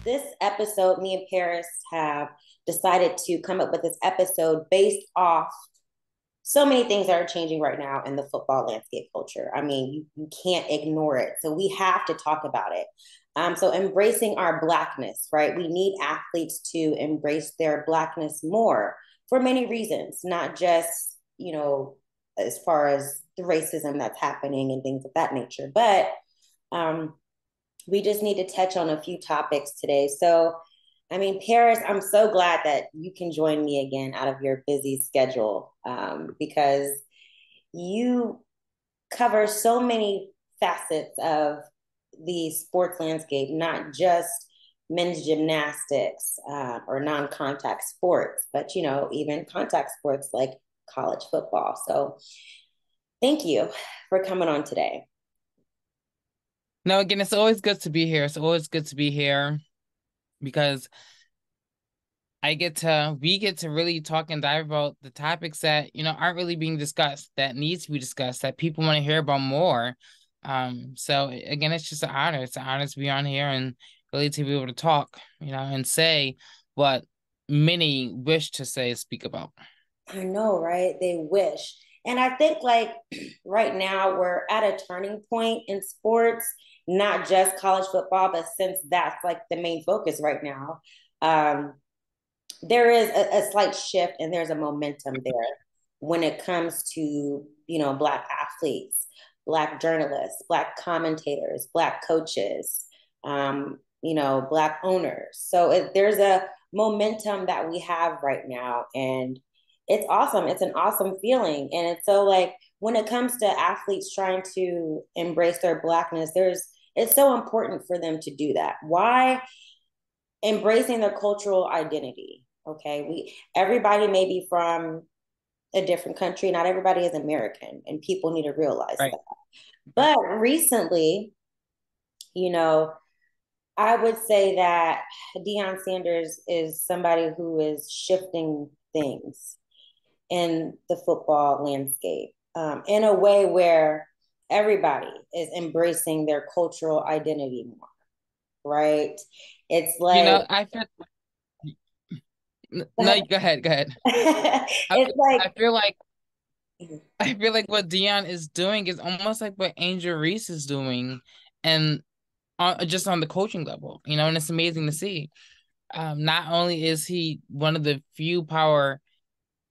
this episode, me and Paris have decided to come up with this episode based off so many things that are changing right now in the football landscape culture. I mean, you can't ignore it. So we have to talk about it. So embracing our blackness, right? We need athletes to embrace their blackness more for many reasons, not just, as far as the racism that's happening and things of that nature, but um, we just need to touch on a few topics today. So, I mean, Paris, I'm so glad that you can join me again out of your busy schedule because you cover so many facets of the sports landscape, not just men's gymnastics or non-contact sports, but even contact sports like college football. So, thank you for coming on today. No, again, it's always good to be here. It's always good to be here because we get to really talk and dive about the topics that, aren't really being discussed, that needs to be discussed, that people want to hear about more. So again, it's just an honor. It's an honor to be on here and really to be able to talk, and say what many wish to say, speak about. I know, right? They wish. And I think like right now we're at a turning point in sports, not just college football, but since that's like the main focus right now, um, there is a slight shift and there's a momentum there when it comes to, Black athletes, Black journalists, Black commentators, Black coaches, Black owners. So there's a momentum that we have right now. And it's awesome. It's an awesome feeling. And it's so like when it comes to athletes trying to embrace their Blackness, it's so important for them to do that. Why? Embracing their cultural identity. Okay. Everybody may be from a different country. Not everybody is American, and people need to realize Right. that. But recently, you know, I would say that Deion Sanders is somebody who is shifting things in the football landscape in a way where everybody is embracing their cultural identity more, right? It's like, I feel no, go ahead, go ahead. I it's like, I feel like I feel like what Dion is doing is almost like what Angel Reese is doing, and just on the coaching level, and it's amazing to see. Not only is he one of the few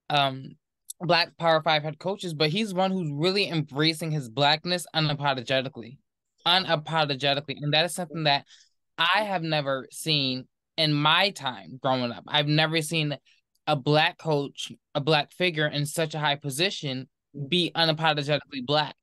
um, Black Power Five head coaches, but he's one who's really embracing his blackness unapologetically, and that is something that I have never seen in my time growing up. I've never seen a Black coach, a Black figure in such a high position be unapologetically Black.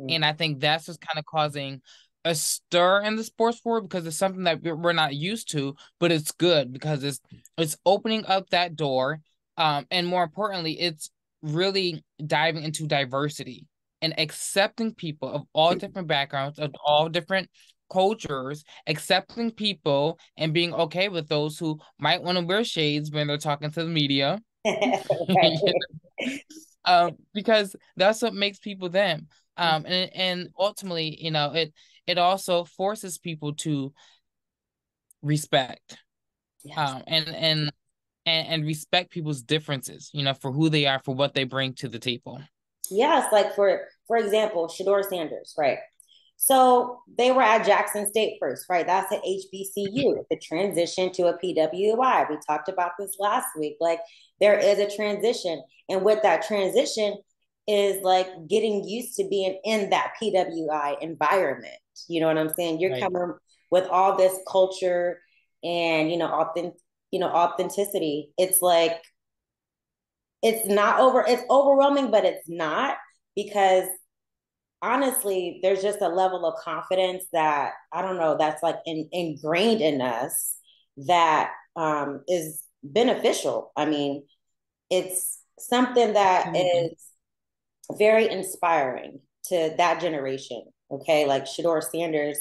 And I think that's just kind of causing a stir in the sports world because it's something that we're not used to, but it's good because it's opening up that door. And more importantly, it's really diving into diversity and accepting people of all different backgrounds, of all different cultures, accepting people and being okay with those who might want to wear shades when they're talking to the media. right. Because that's what makes people them. And ultimately, it also forces people to respect, Yes. um, and and and respect people's differences, for who they are, for what they bring to the table. Yes, like for example, Shador Sanders, right? So they were at Jackson State first, right? That's an HBCU. The transition to a PWI. We talked about this last week. Like there is a transition, and with that transition is like getting used to being in that PWI environment. You know what I'm saying? You're Right. coming with all this culture and authenticity. It's like it's overwhelming, but it's not because honestly, there's just a level of confidence that I don't know that's like ingrained in us that is beneficial. I mean, it's something that Absolutely. is very inspiring to that generation. Okay, like Shador Sanders,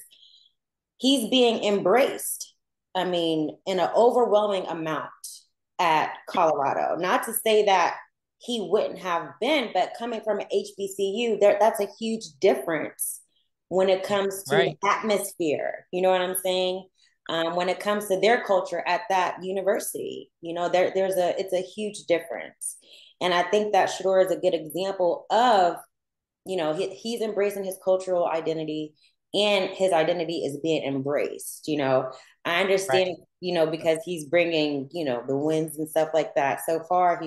he's being embraced. I mean, in an overwhelming amount at Colorado. Not to say that he wouldn't have been, but coming from an HBCU, that's a huge difference when it comes to Right. the atmosphere. You know what I'm saying? when it comes to their culture at that university. It's a huge difference. And I think that Shador is a good example of, he's embracing his cultural identity and his identity is being embraced. I Right. understand, because he's bringing, the wins and stuff like that. So far,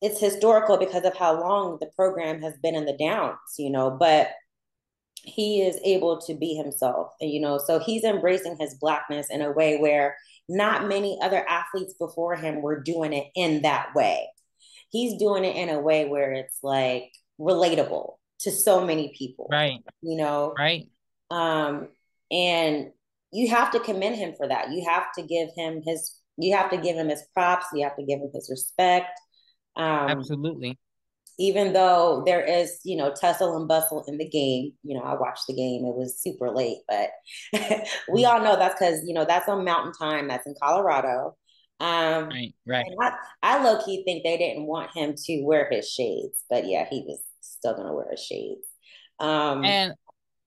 it's historical because of how long the program has been in the downs, but he is able to be himself. And, so he's embracing his Blackness in a way where not many other athletes before him were doing it in that way. He's doing it in a way where it's like relatable to so many people, Right. you know? Right. Um, and you have to commend him for that. You have to give him his props. You have to give him his respect. Um, Absolutely. even though there is, tussle and bustle in the game. I watched the game. It was super late, but we all know that's because, that's on mountain time. That's in Colorado. Right. Right. And I low key think they didn't want him to wear his shades, but yeah, he was still going to wear his shades. Um, And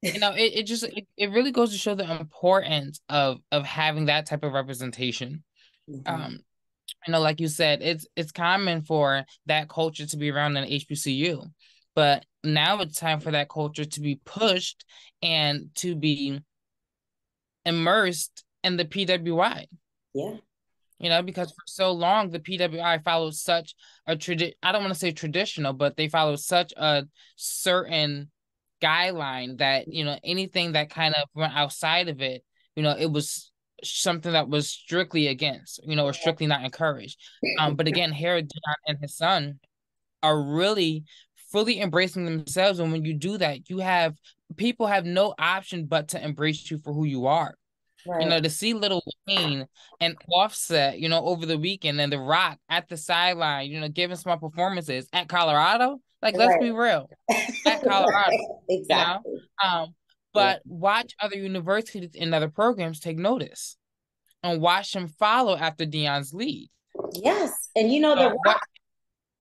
it really goes to show the importance of having that type of representation. mhm. Um, like you said, it's common for that culture to be around in HBCU, but now it's time for that culture to be pushed and to be immersed in the PWI. Yeah, Because for so long the PWI followed such a I don't want to say traditional, but they followed such a certain guideline that, anything that kind of went outside of it, it was something that was strictly against, or strictly not encouraged. But again, here Deion and his son are really fully embracing themselves. And when you do that, people have no option but to embrace you for who you are. right, To see Little Wayne and Offset, over the weekend and The Rock at the sideline, giving small performances at Colorado. Like, let's be right, real, at Colorado, right, you know. exactly. Um, Yeah, but watch other universities and other programs take notice and watch them follow after Deion's lead. yes, and the So Rock. what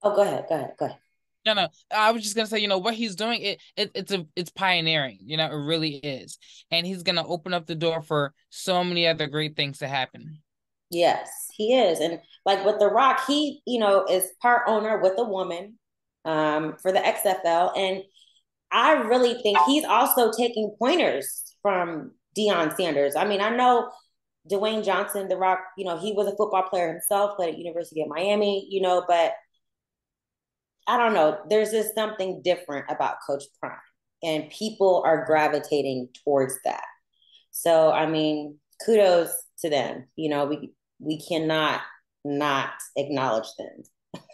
Oh, go ahead, go ahead, go ahead. no, I was just gonna say, what he's doing, it's pioneering, it really is. And he's gonna open up the door for so many other great things to happen. Yes, he is. And like with The Rock, he, is part owner with a woman for the XFL. And I really think he's also taking pointers from Deion Sanders. I mean, I know Dwayne Johnson, The Rock, he was a football player himself, played at University of Miami, but I don't know. There's just something different about Coach Prime, and people are gravitating towards that. So, I mean, kudos to them. We cannot not acknowledge them.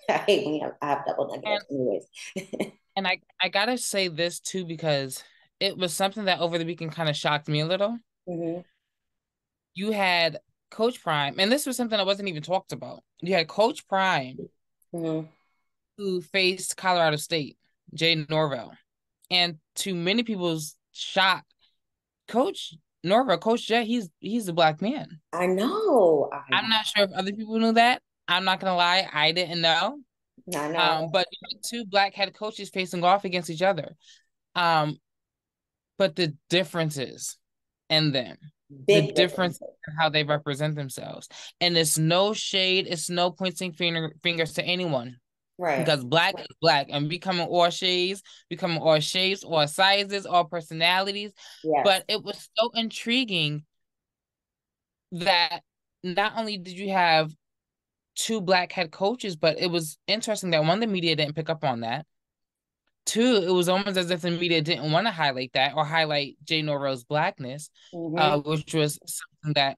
I hate when I have double And negatives, anyways. And I gotta say this too, because it was something that over the weekend kind of shocked me a little. Mm-hmm. You had Coach Prime, and this was something that wasn't even talked about. You had Coach Prime Mm-hmm. who faced Colorado State, Jay Norvell. And to many people's shock, Coach Norvell, Coach Jay, he's a black man. I know. I I'm not sure if other people knew that. I'm not gonna lie, I didn't know. know. I know. But you had two black head coaches facing off against each other. Um, but the differences in them, the Big difference differences. in how they represent themselves. And it's no shade, it's no pointing fingers to anyone. Right. Because black is black, and becoming all shapes, all sizes, all personalities. Yes. But it was so intriguing that not only did you have two black head coaches, but it was interesting that one, the media didn't pick up on that. Two, it was almost as if the media didn't want to highlight that or highlight Jay Norvell's blackness, Mm-hmm. which was something that,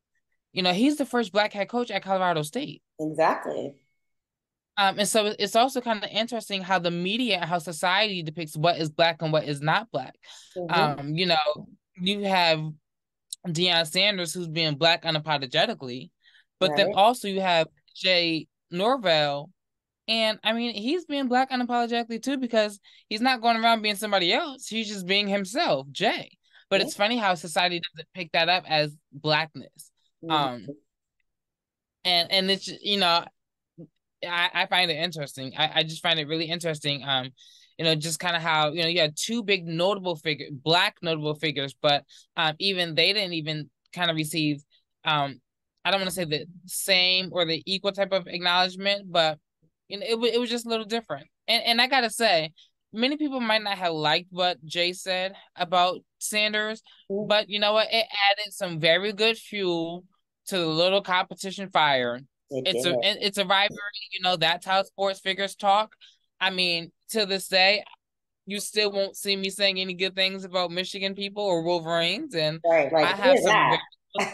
he's the first black head coach at Colorado State. Exactly. And so it's also kind of interesting how the media and how society depicts what is black and what is not black. Mm-hmm. You have Deion Sanders who's being black unapologetically, but then Right. also you have Jay Norvell. And I mean, he's being black unapologetically too, because he's not going around being somebody else. He's just being himself, Jay. But Yeah. it's funny how society doesn't pick that up as blackness. Mm-hmm. Um, and it's I find it interesting. I just find it really interesting. Just kind of how you had two black notable figures, but even they didn't even kind of receive I don't want to say the same or the equal type of acknowledgement, but it was just a little different. And I gotta say, many people might not have liked what Jay said about Sanders, but you know what? It added some very good fuel to the little competition fire. It's a rivalry, that's how sports figures talk. I mean, to this day, you still won't see me saying any good things about Michigan people or Wolverines, and Right, like I have here's some that. very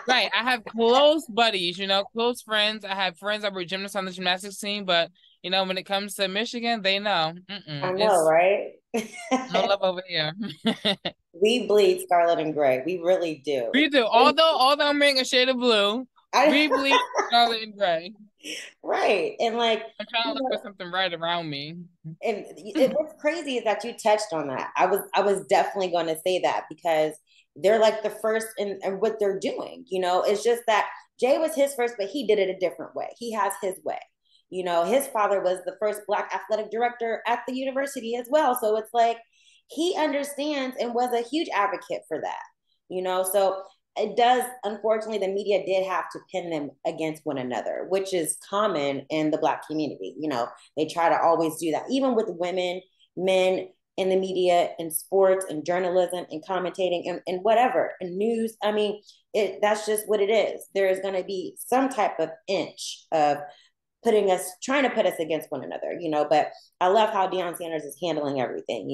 right. I have close buddies, close friends. I have friends that were gymnasts on the gymnastics team, but when it comes to Michigan, they know I know, it's right? no love over here. We bleed scarlet and gray. We really do. We do. Although I'm wearing a shade of blue, I, we bleed scarlet and gray. right. And like, I'm trying to you look know, for something right around me. what's crazy is that you touched on that. I was definitely going to say that because they're like the first in what they're doing. It's just that Jay was his first, but he did it a different way. He has his way. His father was the first Black athletic director at the university as well. So it's like he understands and was a huge advocate for that. So it does, unfortunately, the media did have to pin them against one another, which is common in the Black community. They try to always do that, even with women, men in the media, in sports, and journalism, and commentating, and whatever, and news. I mean, that's just what it is. There is going to be some type of inch of trying to put us against one another, but I love how Deion Sanders is handling everything.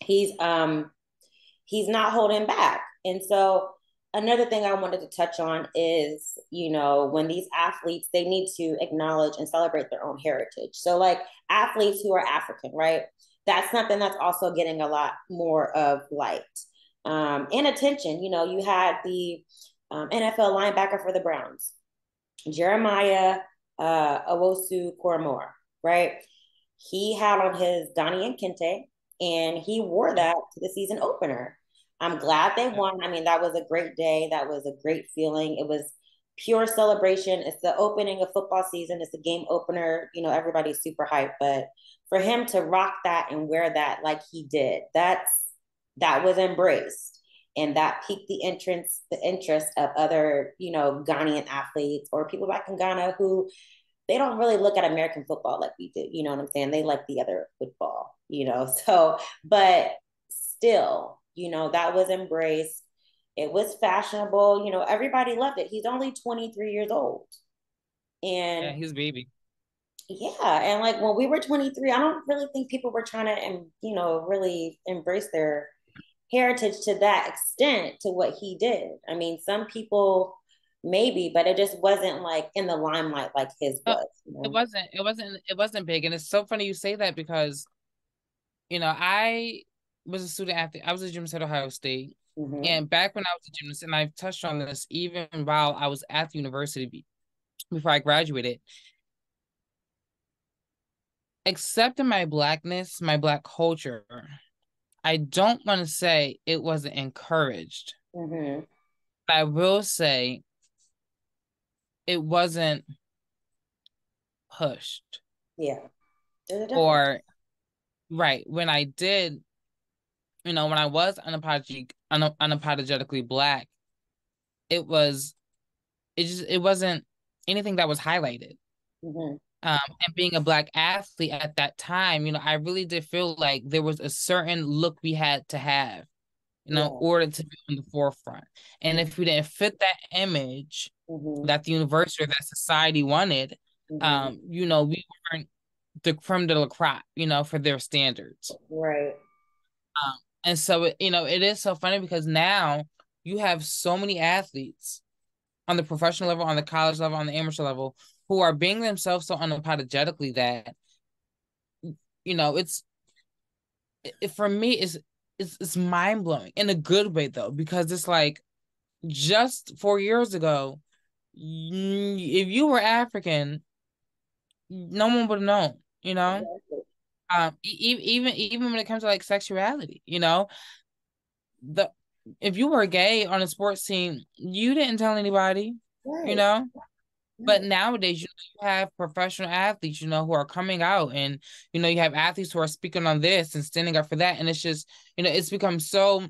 He's not holding back. And so another thing I wanted to touch on is, when these athletes, they need to acknowledge and celebrate their own heritage. So like athletes who are African, right? That's something that's also getting a lot more of light and attention. You had the NFL linebacker for the Browns, Jeremiah Owosu Koromor, right? He had on his Donnie and Kente, and he wore that to the season opener. I'm glad they won. I mean, that was a great day. That was a great feeling. It was pure celebration. It's the opening of football season. It's a game opener. Everybody's super hyped. But for him to rock that and wear that like he did, that was embraced. And that piqued the interest of other, Ghanaian athletes or people back in Ghana who they don't really look at American football like we do. You know what I'm saying? They like the other football, So, but still, that was embraced. It was fashionable. Everybody loved it. He's only 23 years old. Yeah, And he's a baby. yeah, and like when we were 23, I don't really think people were trying to, really embrace their heritage to that extent to what he did. I mean, some people maybe, but it just wasn't like in the limelight like his Uh, was. it wasn't big, and it's so funny you say that because I was a student athlete. I was a gymnast at Ohio State, Mm-hmm. and back when I was a gymnast, and I've touched on this even while I was at the university before I graduated. Accepting my blackness, my Black culture, I don't want to say it wasn't encouraged. Mm-hmm. But I will say it wasn't pushed. Yeah, there's a difference. Or right when I did, when I was unapologetically Black, it was it wasn't anything that was highlighted. Mm-hmm. And being a Black athlete at that time, I really did feel like there was a certain look we had to have, in Yeah. order to be on the forefront. And if we didn't fit that image Mm-hmm. that the university or that society wanted, Mm-hmm. we weren't the creme de la crop, for their standards. Right. And so, it is so funny because now you have so many athletes on the professional level, on the college level, on the amateur level, who are being themselves so unapologetically that, for me, it's mind blowing in a good way though, because it's like just 4 years ago, if you were African, no one would have known, Exactly. even when it comes to like sexuality, the if you were gay on a sports team, you didn't tell anybody, you Right. know. But Right. nowadays, you have professional athletes, who are coming out, and you have athletes who are speaking on this and standing up for that, and it's just, it's become so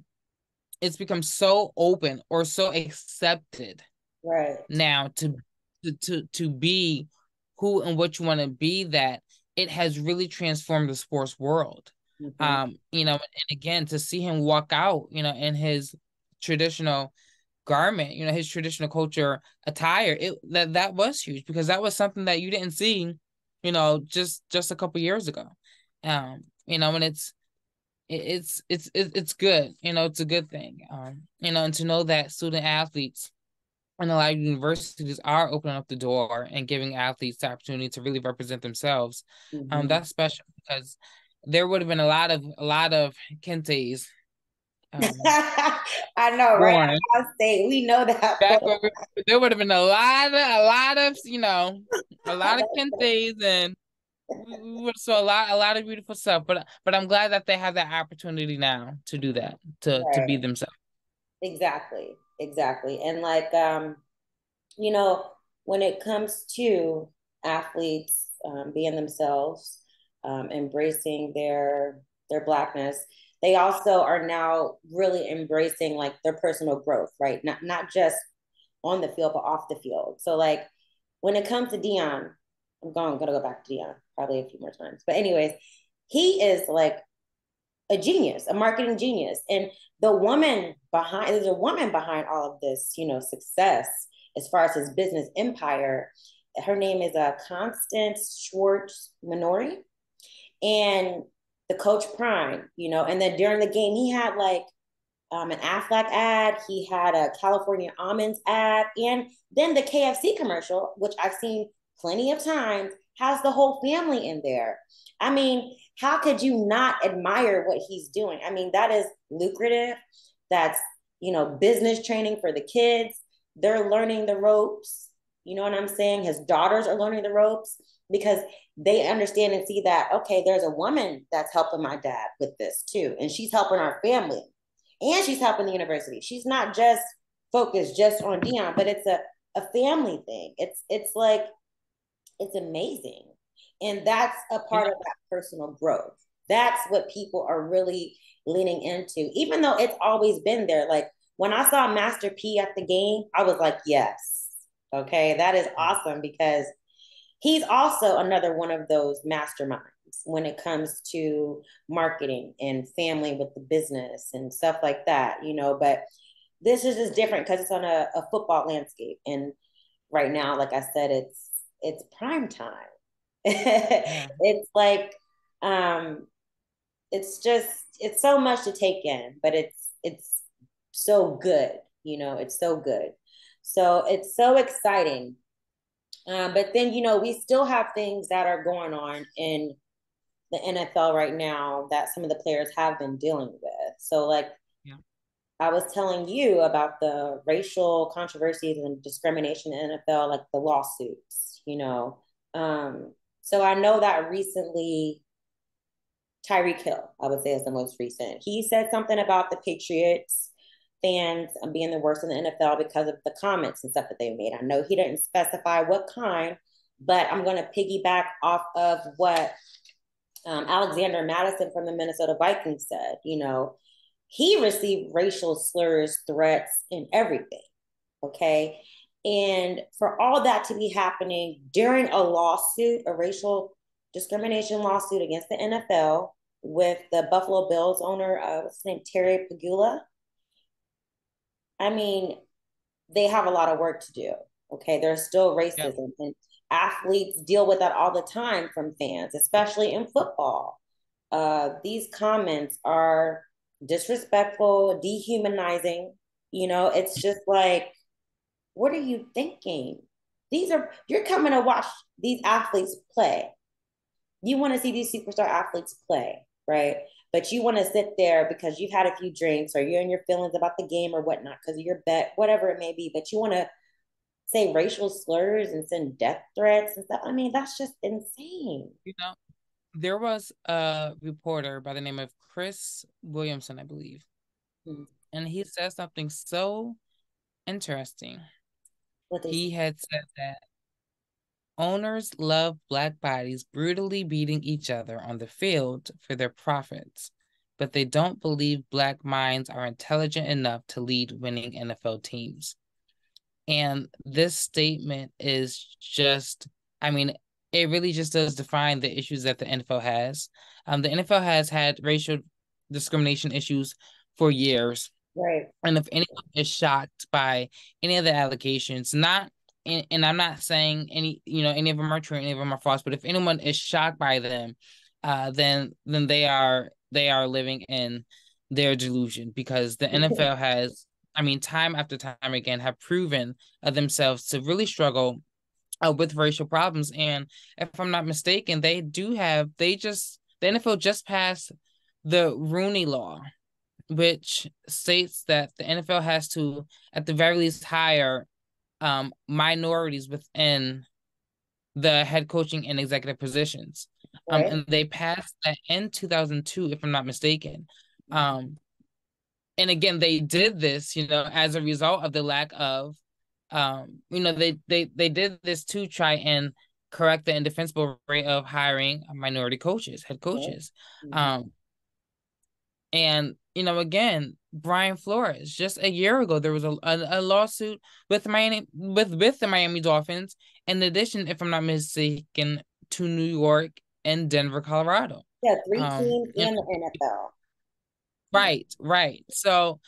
it's become so open or so accepted Right. now to be who and what you want to be, that it has really transformed the sports world. Mm-hmm. And again, to see him walk out, in his traditional garment, his traditional culture attire, that was huge, because that was something that you didn't see, just a couple years ago. And it's good, it's a good thing. And to know that student athletes and a lot of universities are opening up the door and giving athletes the opportunity to really represent themselves. Mm-hmm. That's special, because there would have been a lot of Kente's I know, right? born I'll say we know that. back over. There would have been a lot of Kente's, and we would saw a lot of beautiful stuff. But I'm glad that they have that opportunity now to do that, to be Right. themselves. Exactly. Exactly. And like you know, when it comes to athletes being themselves, embracing their blackness, they also are now really embracing like their personal growth, right? Not just on the field, but off the field. So like when it comes to Deion, gonna go back to Deion probably a few more times. But anyways, he is like a genius, a marketing genius. And there's a woman behind all of this, success as far as his business empire. Her name is Constance Schwartz Minori. And the Coach Prime, and then during the game, he had like an Aflac ad, he had a California almonds ad, and then the KFC commercial, which I've seen plenty of times, has the whole family in there. I mean, how could you not admire what he's doing? I mean, that is lucrative. That's, business training for the kids. They're learning the ropes. You know what I'm saying? His daughters are learning the ropes because they understand and see that, okay, there's a woman that's helping my dad with this too. And she's helping our family and she's helping the university. She's not just focused just on Deion, but it's a family thing. It's like it's amazing. And that's a You part of that personal growth. That's what people are really leaning into, even though it's always been there. Like when I saw Master P at the game, I was like, yes, okay, that is awesome because he's also another one of those masterminds when it comes to marketing and family with the business and stuff like that, But this is just different because it's on a football landscape. And right now, like I said, it's prime time. yeah. It's like it's so much to take in, but it's so good, it's so good. So it's so exciting. But then, we still have things that are going on in the NFL right now that some of the players have been dealing with. So, like, Yeah. I was telling you about the racial controversies and discrimination in the NFL, like the lawsuits. So I know that recently Tyreek Hill, I would say, is the most recent. He said something about the Patriots fans being the worst in the NFL because of the comments and stuff that they made. I know he didn't specify what kind, but I'm going to piggyback off of what Alexander Madison from the Minnesota Vikings said. He received racial slurs, threats, and everything. Okay. And for all that to be happening during a lawsuit, a racial discrimination lawsuit against the NFL with the Buffalo Bills owner, what's his name, Terry Pegula. I mean, they have a lot of work to do. Okay. There's still Yeah. racism, and athletes deal with that all the time from fans, especially in football. These comments are disrespectful, dehumanizing. It's just like, what are you thinking? You're coming to watch these athletes play. You want to see these superstar athletes play, right? But you want to sit there because you've had a few drinks or you're in your feelings about the game or whatnot because of your bet, whatever it may be. But you want to say racial slurs and send death threats and stuff. I mean, that's just insane. You know, there was a reporter by the name of Chris Williamson, I believe, Hmm. and he said something so interesting. What they say. He had said that owners love black bodies brutally beating each other on the field for their profits. but they don't believe Black minds are intelligent enough to lead winning NFL teams. And this statement is just, I mean, it really just does define the issues that the NFL has. The NFL has had racial discrimination issues for years. Right. And if anyone is shocked by any of the allegations, not and I'm not saying any of them are true, any of them are false, but if anyone is shocked by them, then they are living in their delusion, because the NFL has, I mean, time after time again, have proven themselves to really struggle with racial problems. And if I'm not mistaken, the NFL just passed the Rooney Law, which states that the NFL has to, at the very least, hire minorities within the head coaching and executive positions. Right. And they passed that in 2002, if I'm not mistaken. And again, they did this, as a result of the lack of, they did this to try and correct the indefensible rate of hiring minority coaches, head coaches. Mm-hmm. And again, Brian Flores, just a year ago, there was a lawsuit with the Miami Dolphins, in addition, if I'm not mistaken, to New York and Denver, Colorado. Yeah, 3 teams in the NFL. Right. So,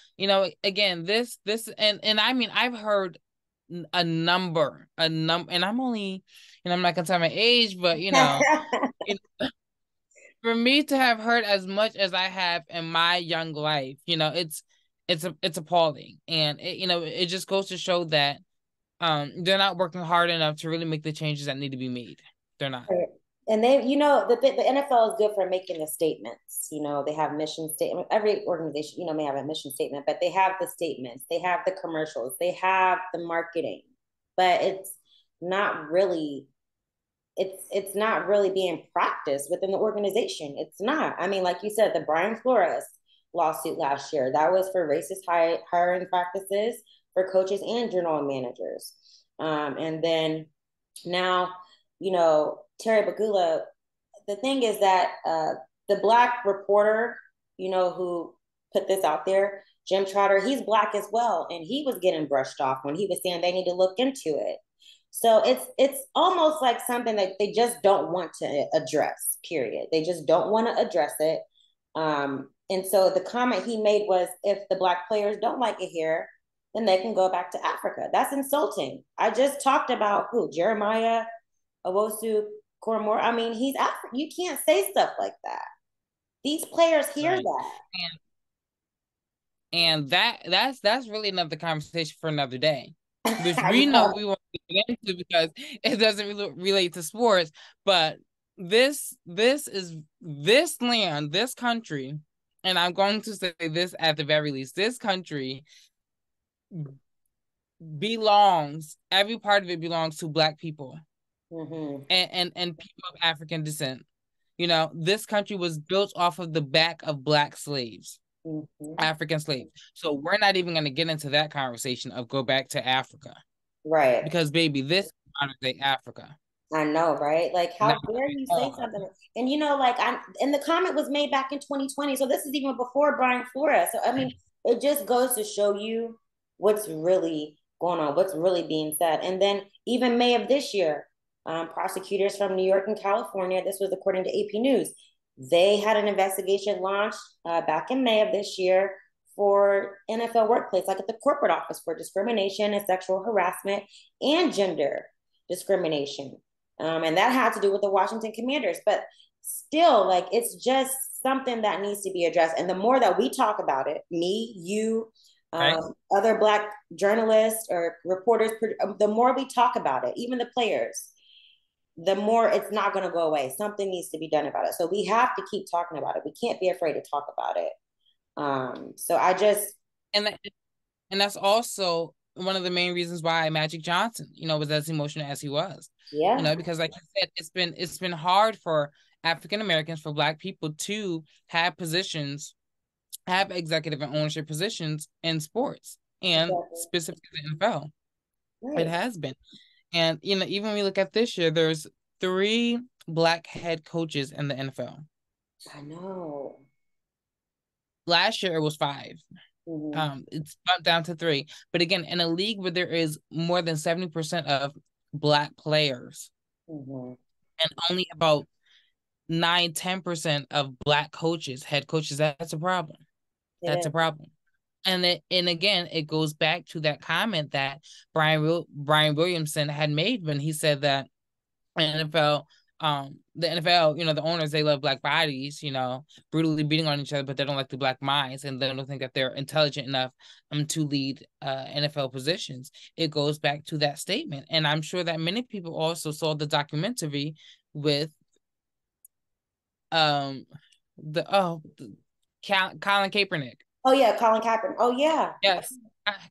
again, this and I mean, I've heard a number, and I'm only, I'm not gonna tell my age, but for me to have heard as much as I have in my young life, it's appalling. And it just goes to show that they're not working hard enough to really make the changes that need to be made. They're not. And they, the NFL is good for making the statements. They have mission statement. Every organization, may have a mission statement, but they have the statements, they have the commercials, they have the marketing, but it's not really being practiced within the organization. It's not. I mean, like you said, the Brian Flores lawsuit last year, that was for racist hiring practices for coaches and general managers. And then now, Terry Pegula, the thing is that the Black reporter, who put this out there, Jim Trotter, he's Black as well. And he was getting brushed off when he was saying they need to look into it. So it's almost like something that they just don't want to address, period. They just don't want to address it. And so the comment he made was, if the Black players don't like it here, then they can go back to Africa. That's insulting. I just talked about Jeremiah Owusu Koromor. I mean, he's African. You can't say stuff like that. These players hear Right. that. And that's really another conversation for another day, which we know we won't get into because it doesn't really relate to sports. But this land, this country, and I'm going to say this at the very least, this country belongs, every part of it belongs to Black people. Mm-hmm. And people of African descent. This country was built off of the back of Black slaves. Mm-hmm. African slaves. So we're not even going to get into that conversation of go back to Africa. Right. Because, baby, this is modern day Africa. I know, right? Like, how dare you say something? And, and the comment was made back in 2020. So this is even before Brian Flores. So, I mean, it just goes to show you what's really going on, what's really being said. And then even May of this year, prosecutors from New York and California, this was according to AP News, they had an investigation launched back in May of this year for NFL workplace, like at the corporate office, for discrimination and sexual harassment and gender discrimination. And that had to do with the Washington Commanders. But still, like, it's just something that needs to be addressed. And the more that we talk about it, me, you, other Black journalists or reporters, the more we talk about it, even the players, the more it's not going to go away. Something needs to be done about it. So we have to keep talking about it. We can't be afraid to talk about it. So I just... And that's also one of the main reasons why Magic Johnson, was as emotional as he was. Yeah. Because like I said, it's been hard for African Americans, for Black people to have positions, have executive and ownership positions in sports, and specifically the NFL. Right. It has been. And, even when we look at this year, there's 3 Black head coaches in the NFL. I know. last year it was 5. It's bumped down to 3. But again, in a league where there is more than 70% of Black players and only about 9-10% of Black coaches, head coaches, that's a problem. That's a problem. And again, it goes back to that comment that Brian Williamson had made when he said that NFL, the NFL, the owners, they love Black bodies, brutally beating on each other, but they don't like the Black minds, and they don't think that they're intelligent enough to lead NFL positions. It goes back to that statement, and I'm sure that many people also saw the documentary with Colin Kaepernick. Oh yeah, Colin Kaepernick. Oh yeah. Yes,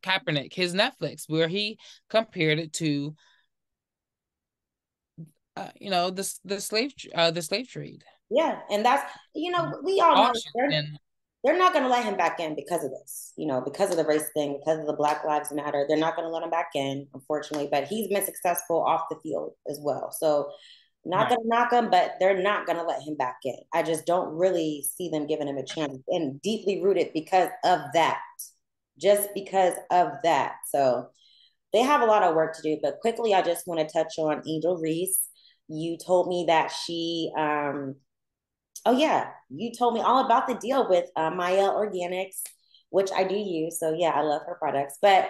Kaepernick, his Netflix, where he compared it to the slave trade. Yeah, and that's we all know they're not going to let him back in because of this, because of the race thing, because of the Black Lives Matter. They're not going to let him back in, unfortunately. But he's been successful off the field as well. So not going to knock him, but they're not going to let him back in. I just don't really see them giving him a chance, and deeply rooted because of that, just because of that. So they have a lot of work to do. But quickly, I just want to touch on Angel Reese. You told me that she, oh yeah, you told me all about the deal with Maya Organics, which I do use. So yeah, I love her products. But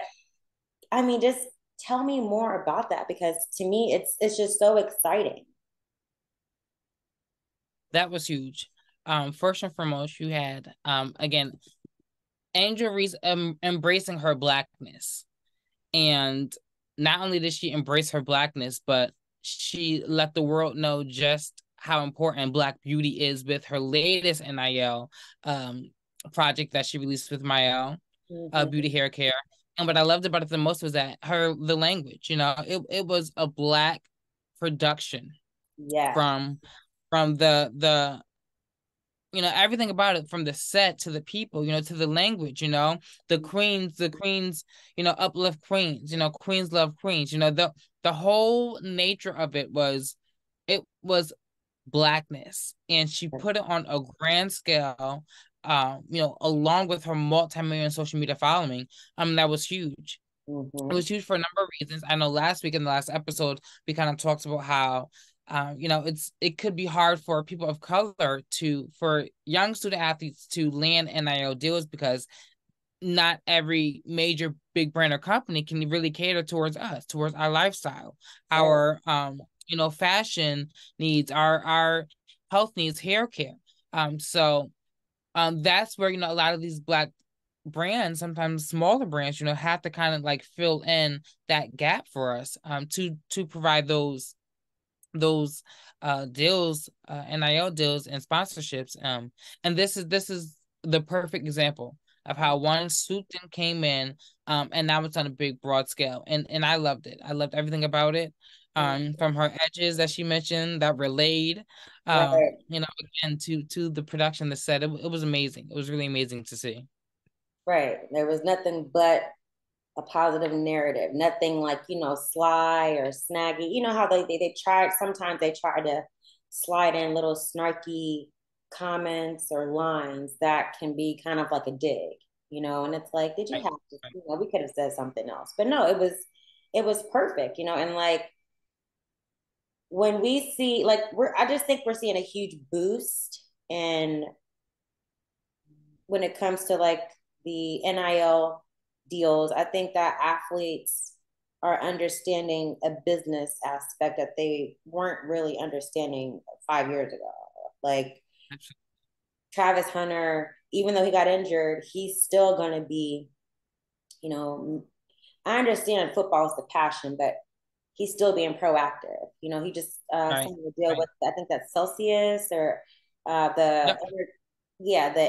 I mean, just tell me more about that, because to me, it's just so exciting. That was huge. First and foremost, you had again Angel Reese embracing her Blackness, and not only did she embrace her Blackness, but she let the world know just how important Black beauty is with her latest NIL project that she released with Mael, Beauty Hair Care. And what I loved about it the most was that the language, it was a Black production. Yeah. From the everything about it, from the set to the people, to the language, the queens, uplift queens, queens love queens, the whole nature of it was Blackness, and she put it on a grand scale, along with her multi-million social media following. That was huge. It was huge for a number of reasons. I know last week in the last episode, we kind of talked about how it could be hard for people of color for young student athletes to land NIL deals, because not every major big brand or company can really cater towards us, towards our lifestyle, our fashion needs, our health needs, hair care. So that's where a lot of these Black brands, sometimes smaller brands, have to kind of like fill in that gap for us to provide those deals, NIL deals and sponsorships. And this is the perfect example of how one swooped and came in, and now it's on a big broad scale. And I loved it. I loved everything about it. From her edges that she mentioned that relayed, again to the production, the set. It was amazing. It was really amazing to see. Right. There was nothing but a positive narrative, nothing like, sly or snaggy. You know how they tried, sometimes they try to slide in little snarky comments or lines that can be kind of like a dig, and it's like, did you have to, we could have said something else, but no, it was perfect, and like, when we see, like, I just think we're seeing a huge boost in when it comes to like the NIL deals. I think that athletes are understanding a business aspect that they weren't really understanding 5 years ago. Like Travis Hunter, even though he got injured, he's still going to be, I understand football is the passion, but he's still being proactive. He just signed a deal with, I think that's Celsius or the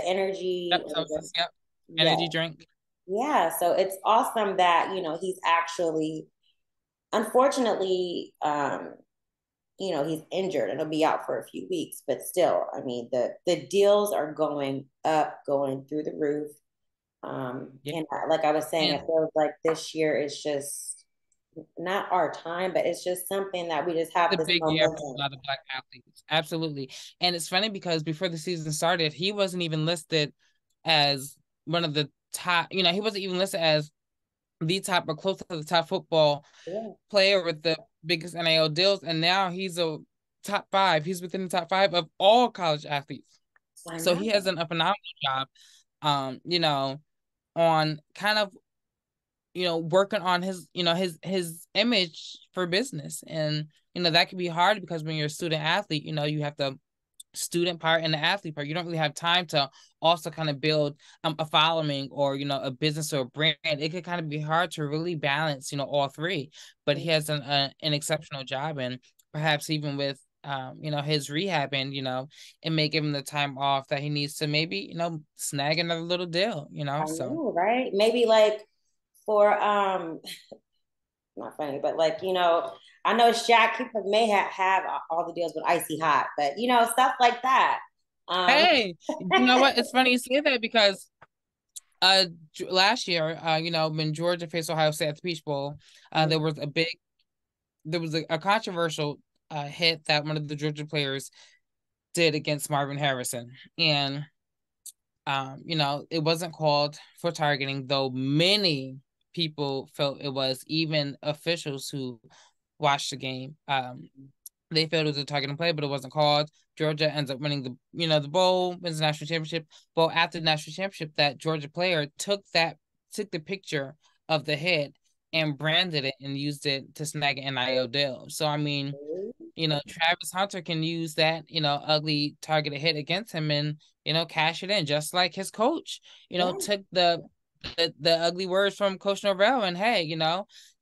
energy. Energy drink. Yeah, so it's awesome that he's actually, unfortunately, he's injured and he'll be out for a few weeks, but still, I mean, the deals are going up, going through the roof. And like I was saying, it feels like this year is just not our time, but it's just something that we just have the this big year for a lot of Black athletes. Absolutely. And it's funny because before the season started, he wasn't even listed as one of the top, he wasn't even listed as the top or close to the top football player with the biggest NIL deals. And now he's a top 5. He's within the top 5 of all college athletes. So he has done a phenomenal job, on kind of, working on his, his image for business. And, that can be hard because when you're a student athlete, you have the student part and the athlete part. You don't really have time to also kind of build a following or, a business or a brand. It could kind of be hard to really balance, all three. But he has an exceptional job, and perhaps even with his rehab, and it may give him the time off that he needs to maybe, snag another little deal, I so know, right? Maybe like for not funny, but like, I know Shaq he may have all the deals with Icy Hot, but stuff like that. Hey, you know what? It's funny you say that because last year, when Georgia faced Ohio State at the Peach Bowl, there was a controversial hit that one of the Georgia players did against Marvin Harrison. And it wasn't called for targeting, though many people felt it was, even officials who watched the game. They felt it was a targeting play, but it wasn't called. Georgia ends up winning the bowl, wins the national championship. But after the national championship, that Georgia player took the picture of the hit and branded it and used it to snag an NIL deal. So I mean, Travis Hunter can use that, ugly targeted hit against him and, cash it in, just like his coach, took the ugly words from Coach Norvell and, hey,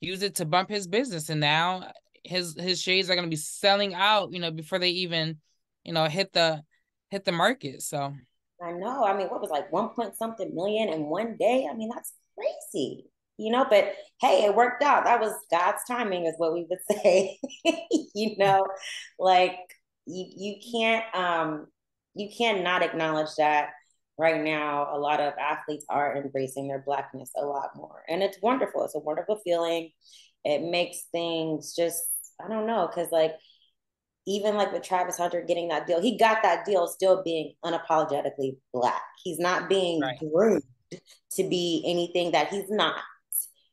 use it to bump his business. And now his shades are going to be selling out, before they even, hit the market. So I know. I mean, what was like 1 point something million in one day? I mean, that's crazy. But hey, it worked out. That was God's timing, is what we would say. Like you can't not acknowledge that right now a lot of athletes are embracing their Blackness a lot more. And it's wonderful. It's a wonderful feeling. It makes things just, I don't know, because like even like with Travis Hunter getting that deal, he got that deal still being unapologetically Black. He's not being groomed to be anything that he's not.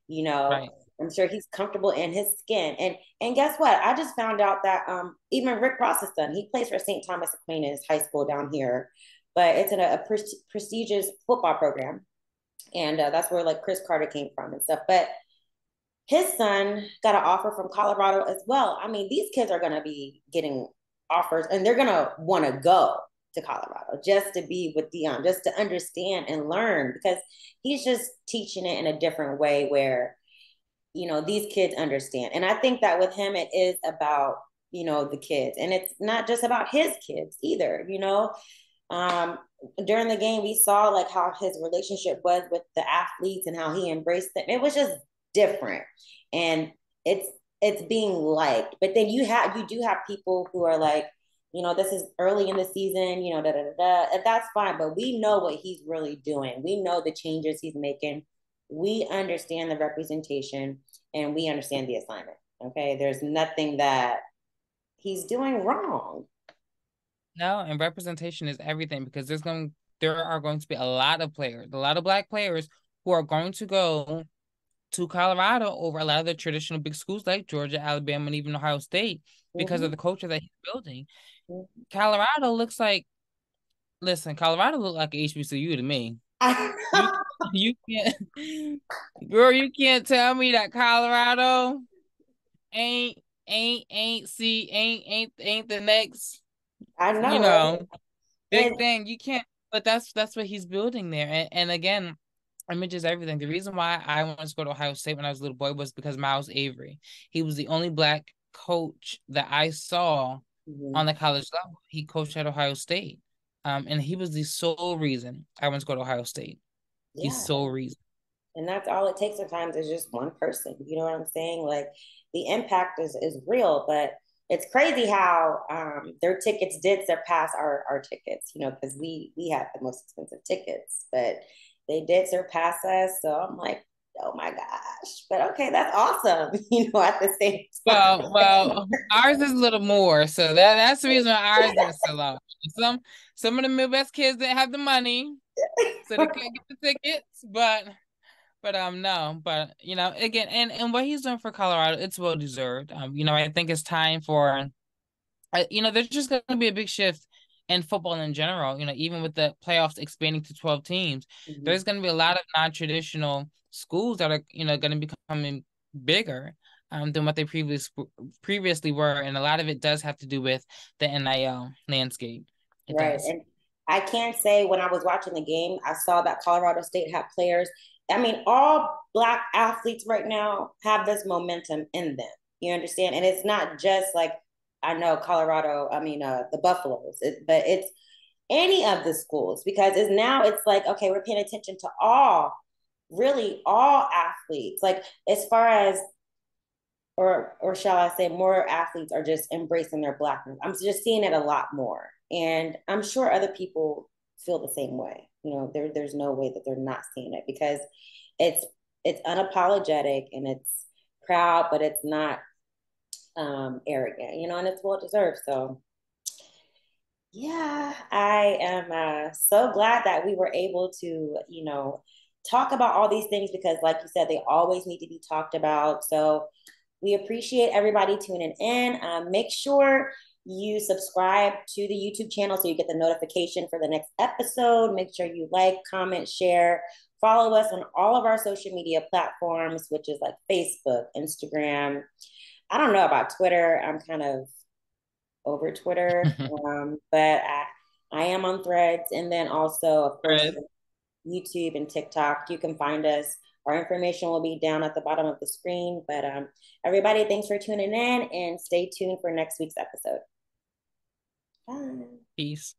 Right. I'm sure he's comfortable in his skin. And guess what? I just found out that even Rick Ross's son, he plays for St. Thomas Aquinas High School down here, but it's in a prestigious football program, and that's where like Chris Carter came from and stuff. But his son got an offer from Colorado as well. I mean, these kids are going to be getting offers, and they're going to want to go to Colorado just to be with Deion, just to understand and learn, because he's just teaching it in a different way where, these kids understand. And I think that with him, it is about, the kids, and it's not just about his kids either, during the game, we saw like how his relationship was with the athletes and how he embraced them. It was just different, and it's being liked. But then you do have people who are like, this is early in the season, da da da da. And that's fine, but we know what he's really doing. We know the changes he's making. We understand the representation, and we understand the assignment. Okay, there's nothing that he's doing wrong. No, and representation is everything, because there are going to be a lot of players, a lot of Black players who are going to go to Colorado over a lot of the traditional big schools like Georgia, Alabama, and even Ohio State because of the culture that he's building. Colorado looks like, Colorado look like HBCU to me. You can't, girl, you can't tell me that Colorado ain't the next, I know, big thing. You can't, but that's what he's building there. And again, image is everything. The reason why I wanted to go to Ohio State when I was a little boy was because Miles Avery. He was the only Black coach that I saw on the college level. He coached at Ohio State. And he was the sole reason I wanted to go to Ohio State. The sole reason. And that's all it takes sometimes, is just one person. You know what I'm saying? Like the impact is real, but it's crazy how their tickets did surpass our tickets, because we had the most expensive tickets, but they did surpass us. So I'm like, oh my gosh. But okay, that's awesome, at the same time. Well, ours is a little more. So that's the reason why ours is so low. Some of the Midwest kids didn't have the money. so they couldn't get the tickets, but no, but again, and what he's doing for Colorado, it's well deserved. I think it's time for there's just going to be a big shift in football in general. Even with the playoffs expanding to 12 teams, Mhm. there's going to be a lot of non-traditional schools that are, going to be becoming bigger than what they previously were, and a lot of it does have to do with the NIL landscape. It Right. does. And I can't say when I was watching the game, I saw that Colorado State had players. I mean, all Black athletes right now have this momentum in them. You understand? And it's not just like, I know Colorado, I mean, the Buffaloes, but it's any of the schools because it's like, okay, we're paying attention to really all athletes. Like, as far as or shall I say, more athletes are just embracing their Blackness. I'm just seeing it a lot more, and I'm sure other people feel the same way. There's no way that they're not seeing it because it's it's unapologetic and it's proud, but it's not arrogant. And it's well deserved. So yeah, I am so glad that we were able to, talk about all these things because, like you said, they always need to be talked about. So we appreciate everybody tuning in. Make sure you subscribe to the YouTube channel so you get the notification for the next episode. Make sure you like, comment, share. Follow us on all of our social media platforms, which is like Facebook, Instagram. I don't know about Twitter. I'm kind of over Twitter, but I am on Threads. And then also, of course, Fred, YouTube and TikTok. You can find us. Our information will be down at the bottom of the screen. But everybody, thanks for tuning in and stay tuned for next week's episode. Bye. peace.